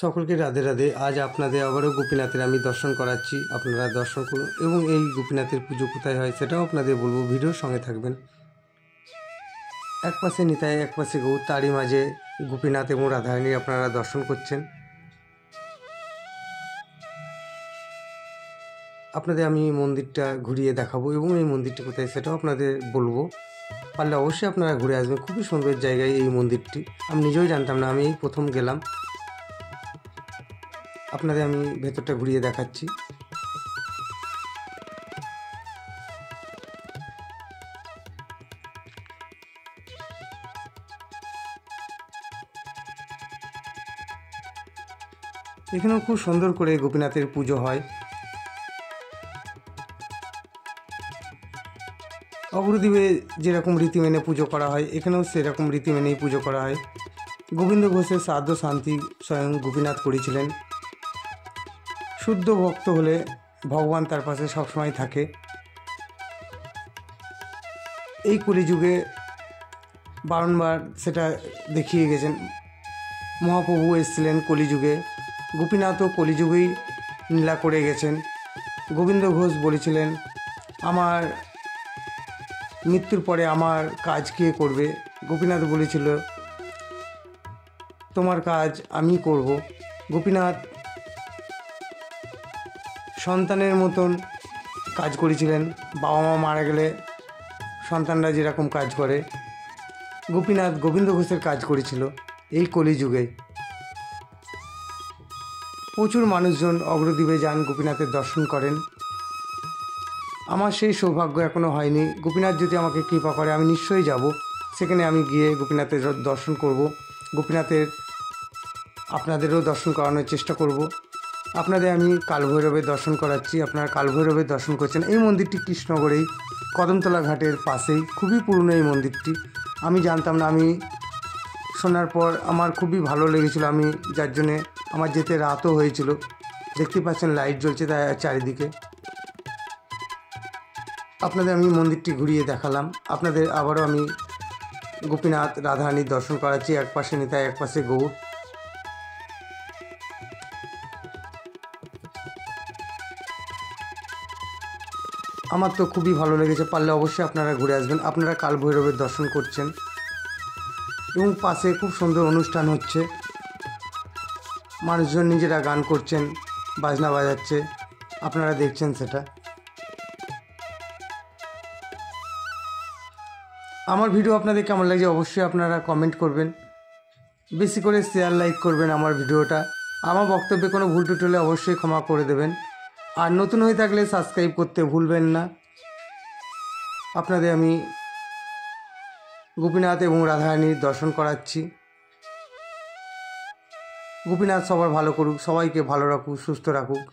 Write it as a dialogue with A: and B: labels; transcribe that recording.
A: সকলকে রাধে রাধে। আজ আপনাদের আবারও গোপীনাথের আমি দর্শন করাচ্ছি, আপনারা দর্শন করুন। এবং এই গোপীনাথের পুজো কোথায় হয় সেটাও আপনাদের বলবো, ভিডিওর সঙ্গে থাকবেন। এক পাশে নিতাই, এক পাশে গৌর, তারই মাঝে গোপীনাথ এবং রাধারানী আপনারা দর্শন করছেন। আপনাদের আমি মন্দিরটা ঘুরিয়ে দেখাবো এবং এই মন্দিরটি কোথায় সেটাও আপনাদের বলবো। পারলে অবশ্যই আপনারা ঘুরে আসবেন, খুবই সুন্দর জায়গায় এই মন্দিরটি। আমি নিজেও জানতাম না, আমি এই প্রথম গেলাম। আপনাদের আমি ভেতরটা ঘুরিয়ে দেখাচ্ছি। এখানেও খুব সুন্দর করে গোপীনাথের পুজো হয়। অগ্রদ্বীপে যেরকম রীতি মেনে পুজো করা হয়, এখানেও সেরকম রীতি মেনেই পুজো করা হয়। গোবিন্দ ঘোষের শ্রাদ্ধ শান্তি স্বয়ং গোপীনাথ করেছিলেন। শুদ্ধ ভক্ত হলে ভগবান তার পাশে সবসময় থাকে। এই কলিযুগে বারংবার সেটা দেখিয়ে গেছেন। মহাপ্রভু এসেছিলেন কলিযুগে, গোপীনাথও কলিযুগেই লীলা করে গেছেন। গোবিন্দ ঘোষ বলেছিলেন, আমার মৃত্যুর পরে আমার কাজ কে করবে? গোপীনাথ বলেছিল, তোমার কাজ আমি করব। গোপীনাথ সন্তানের মতন কাজ করেছিলেন। বাবা মা মারা গেলে সন্তানরা যেরকম কাজ করে, গোপীনাথ গোবিন্দ ঘোষের কাজ করেছিল এই কলিযুগে। প্রচুর মানুষজন অগ্রদ্বীপে যান, গোপীনাথের দর্শন করেন। আমার সেই সৌভাগ্য এখনও হয়নি। গোপীনাথ যদি আমাকে কৃপা করে আমি নিশ্চয়ই যাব, সেখানে আমি গিয়ে গোপীনাথের দর্শন করব। গোপীনাথের আপনাদেরও দর্শন করানোর চেষ্টা করব। আপনাদের আমি কালভৈরবের দর্শন করাচ্ছি, আপনারা কালভৈরবের দর্শন করছেন। এই মন্দিরটি কৃষ্ণগড়েই কদমতলা ঘাটের পাশেই, খুবই পুরনো এই মন্দিরটি। আমি জানতাম না, আমি শোনার পর আমার খুবই ভালো লেগেছিল। আমি যার জন্যে আমার যেতে রাতও হয়েছিল। দেখতে পাচ্ছেন লাইট জ্বলছে তাই চারিদিকে। আপনাদের আমি মন্দিরটি ঘুরিয়ে দেখালাম। আপনাদের আবারও আমি গোপীনাথ রাধারানীর দর্শন করাচ্ছি। এক পাশে নিতাই, এক পাশে গৌর। আমার তো খুবই ভালো লেগেছে। পারলে অবশ্যই আপনারা ঘুরে আসবেন। আপনারা কালভৈরবের দর্শন করছেন এবং পাশে খুব সুন্দর অনুষ্ঠান হচ্ছে। মানুষজন নিজেরা গান করছেন, বাজনা বাজাচ্ছে, আপনারা দেখছেন সেটা। আমার ভিডিও আপনাদের কেমন লাগছে অবশ্যই আপনারা কমেন্ট করবেন। বেশি করে শেয়ার, লাইক করবেন আমার ভিডিওটা। আমার বক্তব্যে কোনো ভুল টুটি হলে অবশ্যই ক্ষমা করে দেবেন। আর নতুন হয়ে থাকলে সাবস্ক্রাইব করতে ভুলবেন না। আপনাদের আমি গোপীনাথ এবং রাধারানীর দর্শন করাচ্ছি। গোপীনাথ সবার ভালো করুক, সবাইকে ভালো রাখুক, সুস্থ রাখুক।